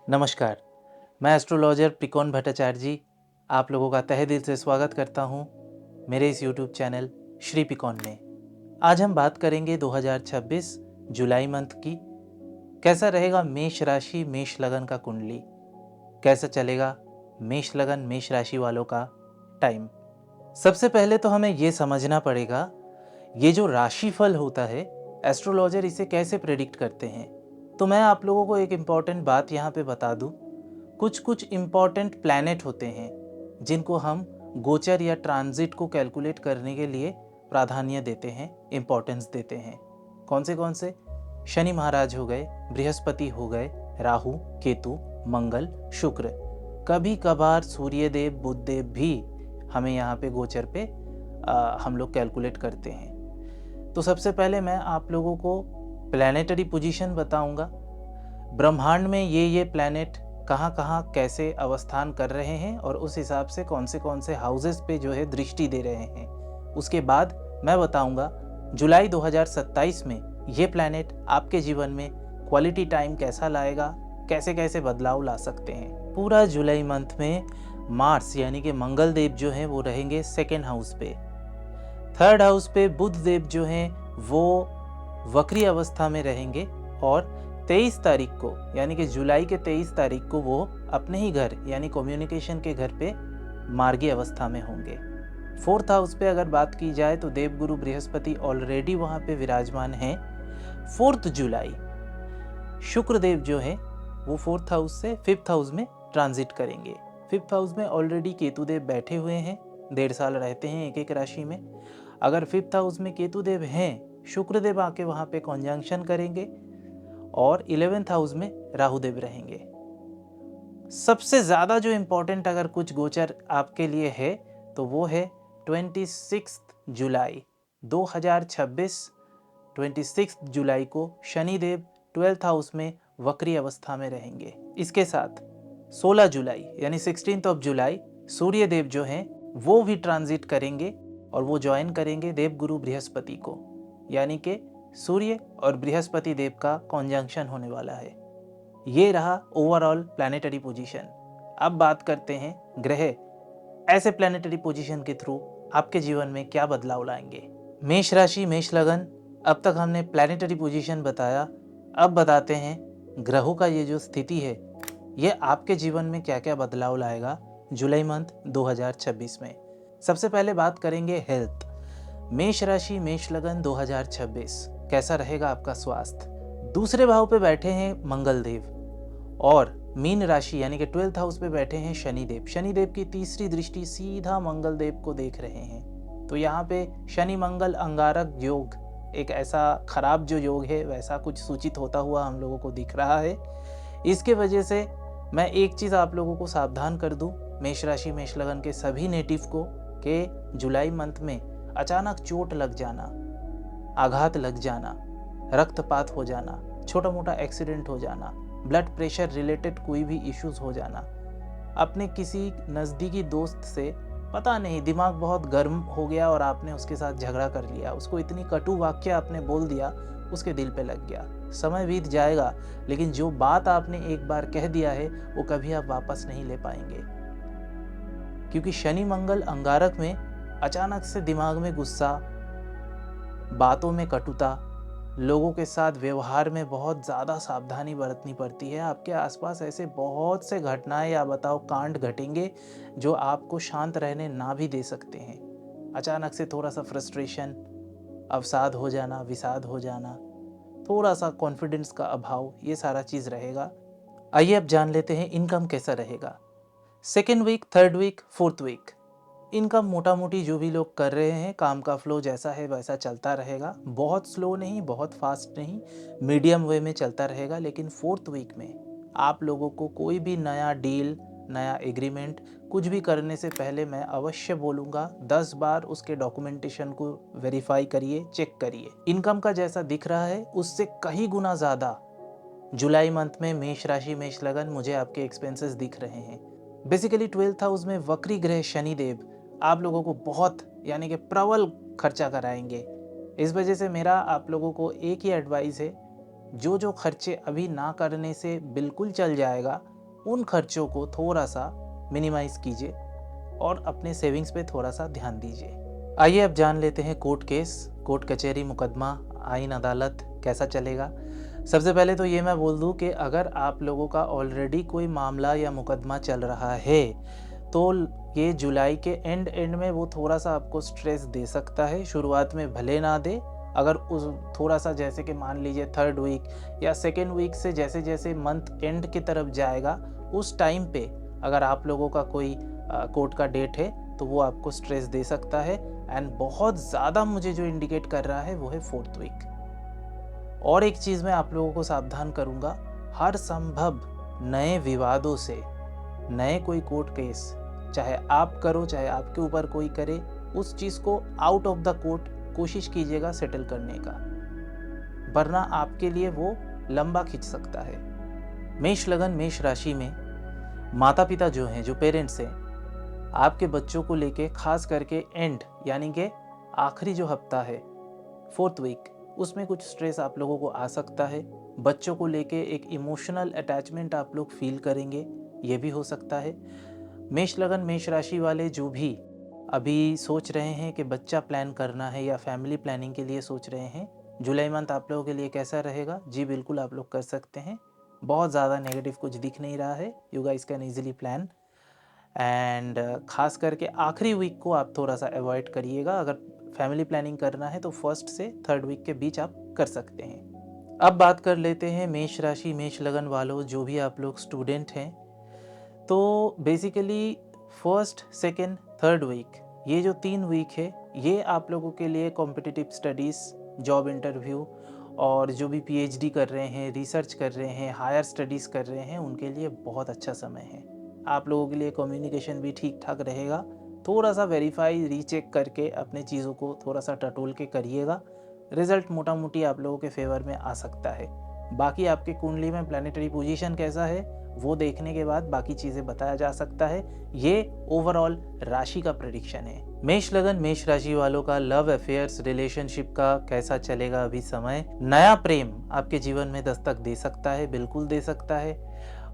नमस्कार, मैं एस्ट्रोलॉजर पिकॉन भट्टाचार्य जी आप लोगों का तहे दिल से स्वागत करता हूं मेरे इस यूट्यूब चैनल श्री पिकॉन में। आज हम बात करेंगे 2026 जुलाई मंथ की। कैसा रहेगा मेष राशि मेष लगन का कुंडली, कैसा चलेगा मेष लगन मेष राशि वालों का टाइम। सबसे पहले तो हमें ये समझना पड़ेगा ये जो राशिफल होता है एस्ट्रोलॉजर इसे कैसे प्रेडिक्ट करते हैं। तो मैं आप लोगों को एक इम्पॉर्टेंट बात यहाँ पे बता दूँ। कुछ कुछ इम्पॉर्टेंट प्लैनेट होते हैं जिनको हम गोचर या ट्रांजिट को कैलकुलेट करने के लिए प्राधान्य देते हैं, इम्पोर्टेंस देते हैं। कौन से? शनि महाराज हो गए, बृहस्पति हो गए, राहु, केतु, मंगल, शुक्र, कभी कभार सूर्यदेव, बुधदेव भी हमें यहाँ पे गोचर पे हम लोग कैलकुलेट करते हैं। तो सबसे पहले मैं आप लोगों को प्लैनेटरी पोजीशन बताऊंगा। ब्रह्मांड में ये प्लैनेट कहाँ कहाँ कैसे अवस्थान कर रहे हैं और उस हिसाब से कौन से हाउसेस पे जो है दृष्टि दे रहे हैं। उसके बाद मैं बताऊंगा जुलाई 2027 में ये प्लैनेट आपके जीवन में क्वालिटी टाइम कैसा लाएगा, कैसे कैसे बदलाव ला सकते हैं। पूरा जुलाई मंथ में मार्स यानी कि मंगल देव जो हैं वो रहेंगे सेकेंड हाउस पे। थर्ड हाउस पे बुध देव जो हैं वो वक्री अवस्था में रहेंगे और 23 तारीख को यानी कि जुलाई के 23 तारीख को वो अपने ही घर यानी कम्युनिकेशन के घर पे मार्गी अवस्था में होंगे। फोर्थ हाउस पे अगर बात की जाए तो देवगुरु बृहस्पति ऑलरेडी वहाँ पे विराजमान हैं। 4 जुलाई शुक्रदेव जो है वो 4th हाउस से 5th हाउस में ट्रांजिट करेंगे। 5th हाउस में ऑलरेडी केतुदेव बैठे हुए हैं, 1.5 साल रहते हैं एक एक राशि में। अगर 5th हाउस में केतुदेव हैं, शुक्रदेव आके वहाँ पे कॉन्जंक्शन करेंगे और 11th हाउस में राहुदेव रहेंगे। सबसे ज़्यादा जो इम्पोर्टेंट अगर कुछ गोचर आपके लिए है तो वो है 26 जुलाई 2026। 26 जुलाई को शनिदेव 12th हाउस में वक्री अवस्था में रहेंगे। इसके साथ 16 जुलाई यानी 16th ऑफ जुलाई सूर्यदेव जो हैं वो भी ट्रांजिट करेंगे और वो ज्वाइन करेंगे देवगुरु बृहस्पति को, यानी कि सूर्य और बृहस्पति देव का कॉन्जंक्शन होने वाला है। ये रहा ओवरऑल प्लैनेटरी पोजीशन। अब बात करते हैं ग्रह ऐसे प्लैनेटरी पोजीशन के थ्रू आपके जीवन में क्या बदलाव लाएंगे। मेष राशि मेष लगन, अब तक हमने प्लैनेटरी पोजीशन बताया। अब बताते हैं ग्रहों का ये जो स्थिति है ये आपके जीवन में क्या क्या बदलाव लाएगा जुलाई मंथ 2026 में। सबसे पहले बात करेंगे हेल्थ। मेष राशि मेष लगन 2026 कैसा रहेगा आपका स्वास्थ्य। दूसरे भाव पे बैठे हैं मंगल देव और मीन राशि यानी कि 12th हाउस पे बैठे हैं शनिदेव। शनिदेव की तीसरी दृष्टि सीधा मंगल देव को देख रहे हैं। तो यहाँ पे शनि मंगल अंगारक योग, एक ऐसा खराब जो योग है वैसा कुछ सूचित होता हुआ हम लोगों को दिख रहा है। इसके वजह से मैं एक चीज़ आप लोगों को सावधान कर दूं मेष राशि मेष लगन के सभी नेटिव को कि जुलाई मंथ में अचानक चोट लग जाना, आघात लग जाना, रक्तपात हो जाना, छोटा मोटा एक्सीडेंट हो जाना, ब्लड प्रेशर रिलेटेड कोई भी इश्यूज हो जाना, अपने किसी नज़दीकी दोस्त से पता नहीं दिमाग बहुत गर्म हो गया और आपने उसके साथ झगड़ा कर लिया, उसको इतनी कटु वाक्य आपने बोल दिया, उसके दिल पे लग गया। समय बीत जाएगा लेकिन जो बात आपने एक बार कह दिया है वो कभी आप वापस नहीं ले पाएंगे, क्योंकि शनि मंगल अंगारक में अचानक से दिमाग में गुस्सा, बातों में कटुता, लोगों के साथ व्यवहार में बहुत ज़्यादा सावधानी बरतनी पड़ती है। आपके आसपास ऐसे बहुत से घटनाएं या बताओ कांड घटेंगे जो आपको शांत रहने ना भी दे सकते हैं। अचानक से थोड़ा सा फ्रस्ट्रेशन, अवसाद हो जाना, विषाद हो जाना, थोड़ा सा कॉन्फिडेंस का अभाव, ये सारा चीज़ रहेगा। आइए अब जान लेते हैं इनकम कैसा रहेगा। Second week, third week, fourth week income मोटा मोटी जो भी लोग कर रहे हैं काम का फ्लो जैसा है वैसा चलता रहेगा। बहुत स्लो नहीं, बहुत फास्ट नहीं, मीडियम वे में चलता रहेगा। लेकिन फोर्थ वीक में आप लोगों को कोई भी नया डील, नया एग्रीमेंट कुछ भी करने से पहले मैं अवश्य बोलूँगा 10 बार उसके डॉक्यूमेंटेशन को वेरीफाई करिए, चेक करिए। इनकम का जैसा दिख रहा है उससे कहीं गुना ज़्यादा जुलाई मंथ में मेष राशि मेष लगन मुझे आपके एक्सपेंसेस दिख रहे हैं। बेसिकली 12th हाउस में वक्री ग्रह शनिदेव आप लोगों को बहुत यानी कि प्रबल खर्चा कराएंगे। इस वजह से मेरा आप लोगों को एक ही एडवाइस है, जो खर्चे अभी ना करने से बिल्कुल चल जाएगा उन खर्चों को थोड़ा सा मिनिमाइज कीजिए और अपने सेविंग्स पे थोड़ा सा ध्यान दीजिए। आइए अब जान लेते हैं कोर्ट केस, कोर्ट कचहरी, मुकदमा, आईन, अदालत कैसा चलेगा। सबसे पहले तो ये मैं बोल दूं कि अगर आप लोगों का ऑलरेडी कोई मामला या मुकदमा चल रहा है तो ये जुलाई के एंड में वो थोड़ा सा आपको स्ट्रेस दे सकता है। शुरुआत में भले ना दे, अगर उस थोड़ा सा जैसे कि मान लीजिए 3rd वीक या 2nd वीक से जैसे जैसे मंथ एंड की तरफ जाएगा उस टाइम पे अगर आप लोगों का कोई कोर्ट का डेट है तो वो आपको स्ट्रेस दे सकता है। एंड बहुत ज़्यादा मुझे जो इंडिकेट कर रहा है वो है 4th वीक। और एक चीज़ मैं आप लोगों को सावधान करूँगा, हर संभव नए विवादों से, नए कोई कोर्ट केस चाहे आप करो चाहे आपके ऊपर कोई करे, उस चीज़ को आउट ऑफ द कोर्ट कोशिश कीजिएगा सेटल करने का, वरना आपके लिए वो लंबा खिंच सकता है। मेष लगन, मेष राशि में माता पिता जो हैं, जो पेरेंट्स हैं, आपके बच्चों को लेके खास करके एंड यानी कि आखिरी जो हफ्ता है 4th वीक, उसमें कुछ स्ट्रेस आप लोगों को आ सकता है। बच्चों को लेके एक इमोशनल अटैचमेंट आप लोग फील करेंगे, ये भी हो सकता है। मेष लगन, मेष राशि वाले जो भी अभी सोच रहे हैं कि बच्चा प्लान करना है या फैमिली प्लानिंग के लिए सोच रहे हैं, जुलाई मंथ आप लोगों के लिए कैसा रहेगा? जी बिल्कुल, आप लोग कर सकते हैं। बहुत ज़्यादा नेगेटिव कुछ दिख नहीं रहा है। You guys can easily plan. And खास करके आखिरी वीक को आप थोड़ा सा अवॉइड करिएगा। अगर फैमिली प्लानिंग करना है तो 1st से 3rd वीक के बीच आप कर सकते हैं। अब बात कर लेते हैं मेष राशि, मेष लगन वालों, जो भी आप लोग स्टूडेंट हैं, तो basically 1st, 2nd, 3rd week, ये जो 3 वीक है ये आप लोगों के लिए कॉम्पिटिटिव स्टडीज़, जॉब इंटरव्यू और जो भी पीएचडी कर रहे हैं, रिसर्च कर रहे हैं, हायर स्टडीज़ कर रहे हैं, उनके लिए बहुत अच्छा समय है। आप लोगों के लिए कम्युनिकेशन भी ठीक ठाक रहेगा। थोड़ा सा वेरीफाई, रीचेक करके अपने चीज़ों को थोड़ा सा टटोल के करिएगा। रिजल्ट मोटा मोटी आप लोगों के फेवर में आ सकता है। बाकी आपके कुंडली में प्लैनेटरी पोजीशन कैसा है वो देखने के बाद बाकी चीज़ें बताया जा सकता है। ये ओवरऑल राशि का प्रेडिक्शन है। मेष लगन, मेष राशि वालों का लव अफेयर्स, रिलेशनशिप का कैसा चलेगा अभी समय? नया प्रेम आपके जीवन में दस्तक दे सकता है, बिल्कुल दे सकता है।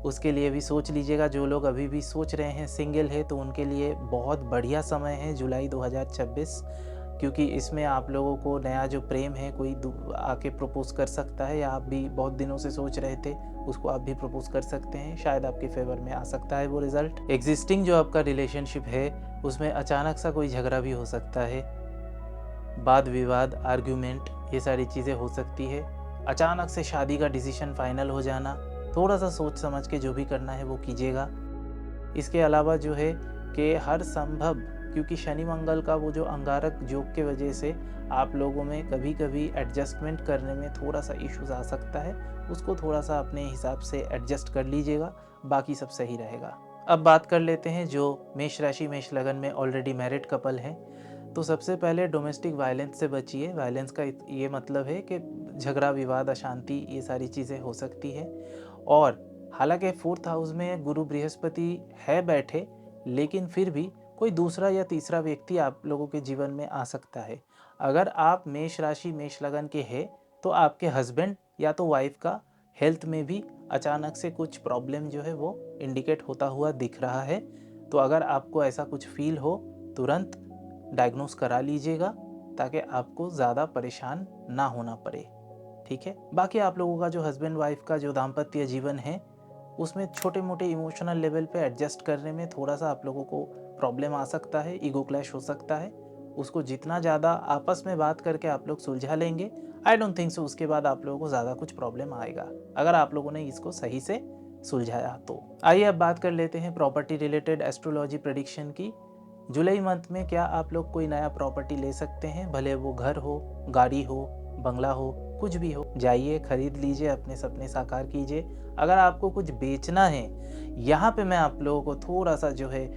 उसके लिए भी सोच लीजिएगा। जो लोग अभी भी सोच रहे हैं सिंगल है तो उनके लिए बहुत बढ़िया समय है जुलाई 2026, क्योंकि इसमें आप लोगों को नया जो प्रेम है कोई आके प्रपोज कर सकता है, या आप भी बहुत दिनों से सोच रहे थे उसको आप भी प्रपोज कर सकते हैं। शायद आपके फेवर में आ सकता है वो रिजल्ट। एग्जिस्टिंग जो आपका रिलेशनशिप है उसमें अचानक सा कोई झगड़ा भी हो सकता है, वाद विवाद, आर्ग्यूमेंट, ये सारी चीज़ें हो सकती है। अचानक से शादी का डिसीजन फाइनल हो जाना, थोड़ा सा सोच समझ के जो भी करना है वो कीजिएगा। इसके अलावा जो है कि हर संभव, क्योंकि शनि मंगल का वो जो अंगारक योग के वजह से आप लोगों में कभी कभी एडजस्टमेंट करने में थोड़ा सा इश्यूज आ सकता है, उसको थोड़ा सा अपने हिसाब से एडजस्ट कर लीजिएगा, बाकी सब सही रहेगा। अब बात कर लेते हैं जो मेष राशि, मेष लगन में ऑलरेडी मैरिड कपल हैं, तो सबसे पहले डोमेस्टिक वायलेंस से बचिए। वायलेंस का ये मतलब है कि झगड़ा, विवाद, अशांति, ये सारी चीज़ें हो सकती है। और हालांकि 4th हाउस में गुरु बृहस्पति है बैठे, लेकिन फिर भी कोई दूसरा या तीसरा व्यक्ति आप लोगों के जीवन में आ सकता है। अगर आप मेष राशि, मेष लगन के हैं तो आपके हस्बैंड या तो वाइफ का हेल्थ में भी अचानक से कुछ प्रॉब्लम जो है वो इंडिकेट होता हुआ दिख रहा है। तो अगर आपको ऐसा कुछ फील हो तुरंत डायग्नोस करा लीजिएगा, ताकि आपको ज़्यादा परेशान ना होना पड़े। ठीक है। बाकी आप लोगों का जो हस्बैंड वाइफ का जो दाम्पत्य जीवन है उसमें छोटे मोटे इमोशनल लेवल पे एडजस्ट करने में थोड़ा सा आप लोगों को प्रॉब्लम आ सकता है, ईगो क्लैश हो सकता है। उसको जितना ज़्यादा आपस में बात करके आप लोग सुलझा लेंगे, आई डोंट थिंक सो उसके बाद आप लोगों को ज़्यादा कुछ प्रॉब्लम आएगा, अगर आप लोगों ने इसको सही से सुलझाया तो। आइए अब बात कर लेते हैं प्रॉपर्टी रिलेटेड एस्ट्रोलॉजी प्रेडिक्शन की। जुलाई मंथ में क्या आप लोग कोई नया प्रॉपर्टी ले सकते हैं? भले वो घर हो, गाड़ी हो, बंगला हो, कुछ भी हो, जाइए खरीद लीजिए, अपने सपने साकार कीजिए। अगर आपको कुछ बेचना है, यहाँ पे मैं आप लोगों को थोड़ा सा जो है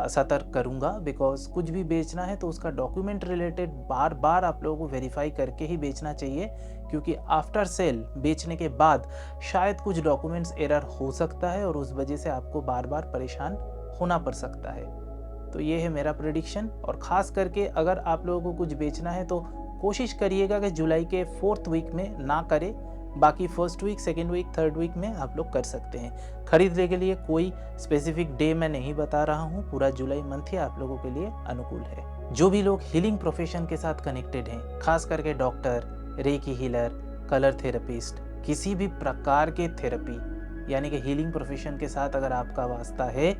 सतर्क करूँगा, बिकॉज कुछ भी बेचना है तो उसका डॉक्यूमेंट रिलेटेड बार बार आप लोगों को वेरीफाई करके ही बेचना चाहिए, क्योंकि आफ्टर सेल बेचने के बाद शायद कुछ डॉक्यूमेंट्स एरर हो सकता है और उस वजह से आपको बार बार परेशान होना पड़ सकता है। तो ये है मेरा प्रेडिक्शन। और ख़ास करके अगर आप लोगों को कुछ बेचना है तो कोशिश करिएगा कि जुलाई के 4th वीक में ना करें, बाकी first week, second week, third week में आप लोग कर सकते हैं। खरीदने के लिए कोई स्पेसिफिक डे मैं नहीं बता रहा हूँ, पूरा जुलाई मंथ ही आप लोगों के लिए अनुकूल है। जो भी लोग हीलिंग प्रोफेशन के साथ कनेक्टेड हैं, खास करके doctor, recce healer, colour therapist, किसी भी प्रकार के थेरेपी यानी कि हीलिंग प्रोफेशन के साथ अगर आपका वास्ता है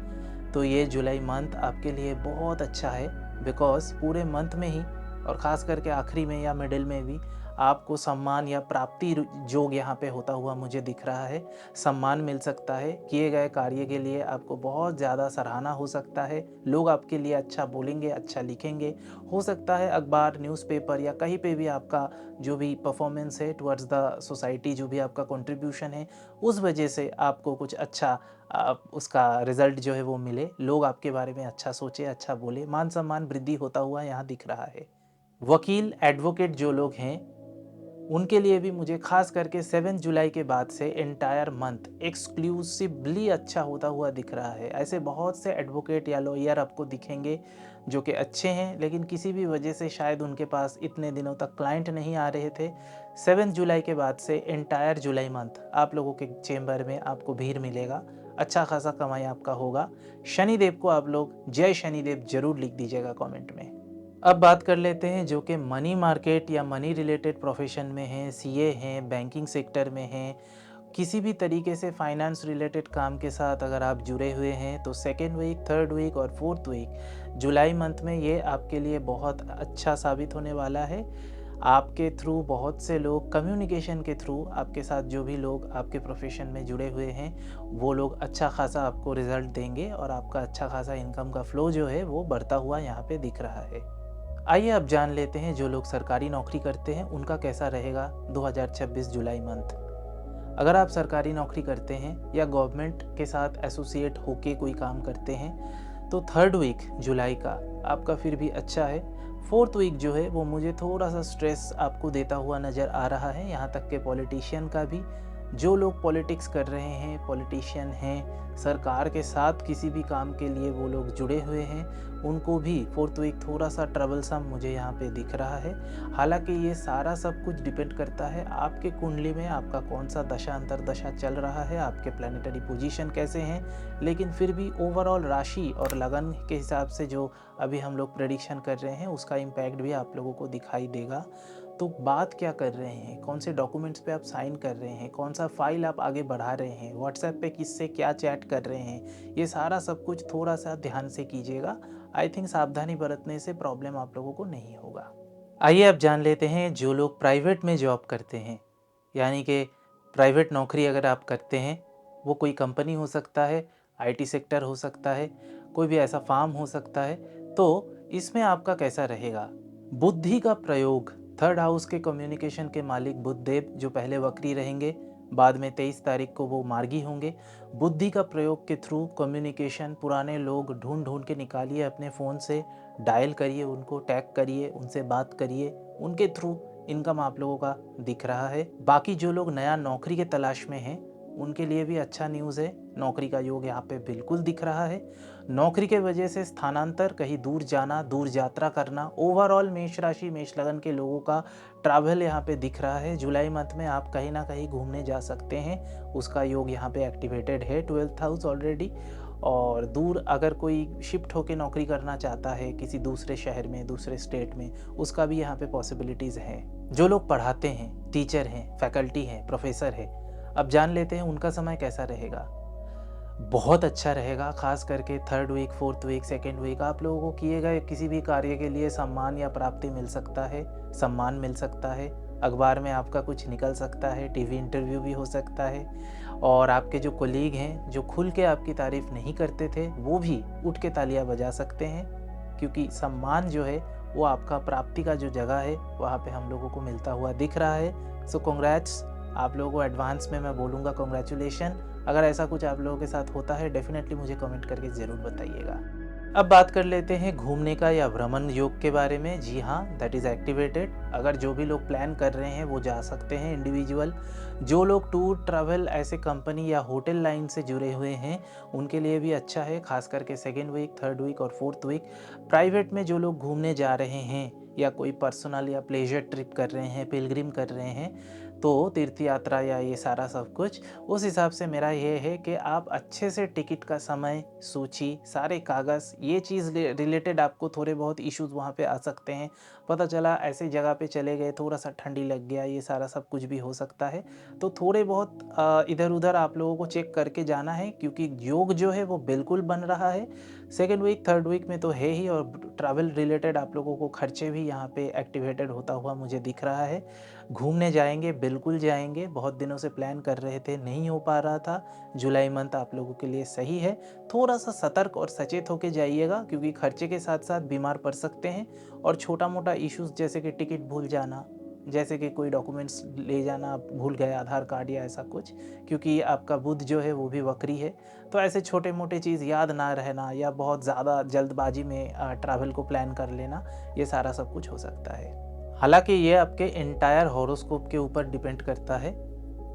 तो ये जुलाई मंथ आपके लिए बहुत अच्छा है। बिकॉज पूरे मंथ में ही और ख़ास करके आखिरी में या मिडिल में भी आपको सम्मान या प्राप्ति योग यहाँ पे होता हुआ मुझे दिख रहा है। सम्मान मिल सकता है, किए गए कार्य के लिए आपको बहुत ज़्यादा सराहना हो सकता है, लोग आपके लिए अच्छा बोलेंगे, अच्छा लिखेंगे। हो सकता है अखबार, न्यूज़पेपर या कहीं पे भी आपका जो भी परफॉर्मेंस है टुवर्ड्स द सोसाइटी, जो भी आपका कंट्रीब्यूशन है, उस वजह से आपको कुछ अच्छा उसका रिजल्ट जो है वो मिले, लोग आपके बारे में अच्छा सोचे, अच्छा बोले, मान सम्मान वृद्धि होता हुआ यहाँ दिख रहा है। वकील, एडवोकेट जो लोग हैं उनके लिए भी मुझे खास करके 7 जुलाई के बाद से एंटायर मंथ एक्सक्लूसिवली अच्छा होता हुआ दिख रहा है। ऐसे बहुत से एडवोकेट या लॉयर आपको दिखेंगे जो कि अच्छे हैं, लेकिन किसी भी वजह से शायद उनके पास इतने दिनों तक क्लाइंट नहीं आ रहे थे। 7 जुलाई के बाद से एंटायर जुलाई मंथ आप लोगों के चेंबर में आपको भीड़ मिलेगा, अच्छा खासा कमाई आपका होगा। शनिदेव को आप लोग जय शनिदेव जरूर लिख दीजिएगा कमेंट में। अब बात कर लेते हैं जो कि मनी मार्केट या मनी रिलेटेड प्रोफेशन में हैं, सीए हैं, बैंकिंग सेक्टर में हैं, किसी भी तरीके से फाइनेंस रिलेटेड काम के साथ अगर आप जुड़े हुए हैं तो सेकेंड वीक, थर्ड वीक और फोर्थ वीक जुलाई मंथ में ये आपके लिए बहुत अच्छा साबित होने वाला है। आपके थ्रू बहुत से लोग कम्युनिकेशन के थ्रू आपके साथ जो भी लोग आपके प्रोफेशन में जुड़े हुए हैं वो लोग अच्छा खासा आपको रिजल्ट देंगे और आपका अच्छा खासा इनकम का फ्लो जो है वो बढ़ता हुआ यहाँ पे दिख रहा है। आइए अब जान लेते हैं जो लोग सरकारी नौकरी करते हैं उनका कैसा रहेगा 2026 जुलाई मंथ। अगर आप सरकारी नौकरी करते हैं या गवर्नमेंट के साथ एसोसिएट होके कोई काम करते हैं तो थर्ड वीक जुलाई का आपका फिर भी अच्छा है। फोर्थ वीक जो है वो मुझे थोड़ा सा स्ट्रेस आपको देता हुआ नज़र आ रहा है, यहाँ तक के पॉलिटिशियन का भी। जो लोग पॉलिटिक्स कर रहे हैं, पॉलिटिशियन हैं, सरकार के साथ किसी भी काम के लिए वो लोग जुड़े हुए हैं, उनको भी फोर्थ वीक थोड़ा सा ट्रबलसम मुझे यहाँ पे दिख रहा है। हालांकि ये सारा सब कुछ डिपेंड करता है आपके कुंडली में आपका कौन सा दशा अंतरदशा चल रहा है, आपके प्लानिटरी पोजीशन कैसे हैं, लेकिन फिर भी ओवरऑल राशि और लगन के हिसाब से जो अभी हम लोग प्रेडिक्शन कर रहे हैं उसका इम्पैक्ट भी आप लोगों को दिखाई देगा। तो बात क्या कर रहे हैं, कौन से डॉक्यूमेंट्स पे आप साइन कर रहे हैं, कौन सा फाइल आप आगे बढ़ा रहे हैं, व्हाट्सएप पे किससे क्या चैट कर रहे हैं, ये सारा सब कुछ थोड़ा सा ध्यान से कीजिएगा। आई थिंक सावधानी बरतने से प्रॉब्लम आप लोगों को नहीं होगा। आइए अब जान लेते हैं जो लोग प्राइवेट में जॉब करते हैं, यानी कि प्राइवेट नौकरी अगर आप करते हैं, वो कोई कंपनी हो सकता है, आईटी सेक्टर हो सकता है, कोई भी ऐसा फार्म हो सकता है, तो इसमें आपका कैसा रहेगा। बुद्धि का प्रयोग, थर्ड हाउस के कम्युनिकेशन के मालिक बुधदेव जो पहले वक्री रहेंगे, बाद में 23 तारीख को वो मार्गी होंगे। बुद्धि का प्रयोग के थ्रू कम्युनिकेशन, पुराने लोग ढूंढ ढूंढ के निकालिए अपने फ़ोन से, डायल करिए, उनको टैग करिए, उनसे बात करिए, उनके थ्रू इनकम आप लोगों का दिख रहा है। बाकी जो लोग नया नौकरी के तलाश में हैं उनके लिए भी अच्छा न्यूज़ है, नौकरी का योग यहाँ पे बिल्कुल दिख रहा है। नौकरी के वजह से स्थानांतर, कहीं दूर जाना, दूर यात्रा करना, ओवरऑल मेष राशि मेष लगन के लोगों का ट्रैवल यहाँ पे दिख रहा है। जुलाई मंथ में आप कहीं ना कहीं घूमने जा सकते हैं, उसका योग यहाँ पे एक्टिवेटेड है, 12th हाउस ऑलरेडी। और दूर अगर कोई शिफ्ट होकर नौकरी करना चाहता है किसी दूसरे शहर में, दूसरे स्टेट में, उसका भी यहाँ पे पॉसिबिलिटीज़ हैं। जो लोग पढ़ाते हैं, टीचर हैं, फैकल्टी हैं, प्रोफेसर हैं, अब जान लेते हैं उनका समय कैसा रहेगा। बहुत अच्छा रहेगा, खास करके third week, fourth week, second week आप लोगों को किए गए किसी भी कार्य के लिए सम्मान या प्राप्ति मिल सकता है, सम्मान मिल सकता है, अखबार में आपका कुछ निकल सकता है, टीवी इंटरव्यू भी हो सकता है। और आपके जो कोलीग हैं जो खुल के आपकी तारीफ नहीं करते थे वो भी उठ के तालियां बजा सकते हैं, क्योंकि सम्मान जो है वो आपका प्राप्ति का जो जगह है वहाँ पे हम लोगों को मिलता हुआ दिख रहा है। सो कॉन्ग्रेट्स आप लोगों को, एडवांस में मैं बोलूँगा कॉन्ग्रेचुलेशन। अगर ऐसा कुछ आप लोगों के साथ होता है डेफिनेटली मुझे कमेंट करके ज़रूर बताइएगा। अब बात कर लेते हैं घूमने का या भ्रमण योग के बारे में। जी हाँ, दैट इज़ एक्टिवेटेड। अगर जो भी लोग प्लान कर रहे हैं वो जा सकते हैं इंडिविजुअल। जो लोग टूर ट्रैवल ऐसे कंपनी या होटल लाइन से जुड़े हुए हैं उनके लिए भी अच्छा है, खास करके सेकेंड वीक, थर्ड वीक और फोर्थ वीक। प्राइवेट में जो लोग घूमने जा रहे हैं या कोई पर्सनल या प्लेजर ट्रिप कर रहे हैं, पिलग्रिम कर रहे हैं, तो तीर्थ यात्रा या ये सारा सब कुछ, उस हिसाब से मेरा ये है कि आप अच्छे से टिकट का समय, सूची, सारे कागज़, ये चीज़ रिलेटेड आपको थोड़े बहुत इश्यूज़ वहाँ पे आ सकते हैं। पता चला ऐसी जगह पे चले गए, थोड़ा-सा ठंडी लग गया, ये सारा सब कुछ भी हो सकता है। तो थोड़े बहुत इधर-उधर आप लोगों को चेक करके जाना है, क्योंकि योग जो है वो बिल्कुल बन रहा है। सेकंड वीक, थर्ड वीक में तो है ही, और ट्रैवल रिलेटेड आप लोगों को खर्चे भी यहाँ पे एक्टिवेटेड होता हुआ मुझे दिख रहा है। घूमने जाएँगे, बिल्कुल जाएँगे, बहुत दिनों से प्लान कर रहे थे, नहीं हो पा रहा था। जुलाई मंथ आप लोगों के लिए सही है। थोड़ा-सा सतर्क और सचेत होके जाइएगा, क्योंकि खर्चे के साथ-साथ बीमार पड़ सकते हैं, और छोटा-मोटा इश्यूज़ जैसे कि टिकट भूल जाना, जैसे कि कोई डॉक्यूमेंट्स ले जाना आप भूल गए, आधार कार्ड या ऐसा कुछ, क्योंकि आपका बुध जो है वो भी वक्री है। तो ऐसे छोटे-मोटे चीज़ याद ना रहना, या बहुत ज़्यादा जल्दबाजी में ट्रैवल को प्लान कर लेना, ये सारा सब कुछ हो सकता है। हालाँकि ये आपके एंटायर हॉरोस्कोप के ऊपर डिपेंड करता है।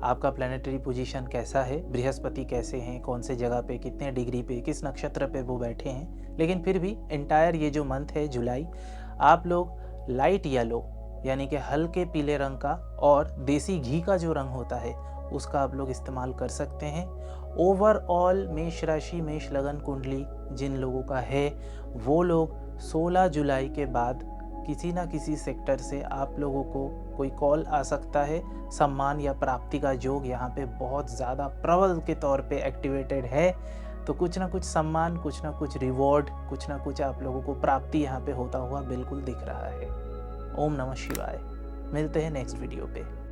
आपका प्लैनेटरी पोजीशन कैसा है, बृहस्पति कैसे हैं, कौन से जगह पे, कितने डिग्री पे, किस नक्षत्र पे वो बैठे हैं। लेकिन फिर भी एंटायर ये जो मंथ है जुलाई, आप लोग लाइट येलो यानी कि हल्के पीले रंग का और देसी घी का जो रंग होता है उसका आप लोग इस्तेमाल कर सकते हैं। ओवरऑल मेष राशि, मेष लगन कुंडली जिन लोगों का है, वो लोग 16 जुलाई के बाद किसी ना किसी सेक्टर से आप लोगों को कोई कॉल आ सकता है। सम्मान या प्राप्ति का योग यहाँ पे बहुत ज़्यादा प्रबल के तौर पे एक्टिवेटेड है। तो कुछ ना कुछ सम्मान, कुछ ना कुछ रिवॉर्ड, कुछ ना कुछ आप लोगों को प्राप्ति यहाँ पे होता हुआ बिल्कुल दिख रहा है। ओम नमः शिवाय। मिलते हैं नेक्स्ट वीडियो पे।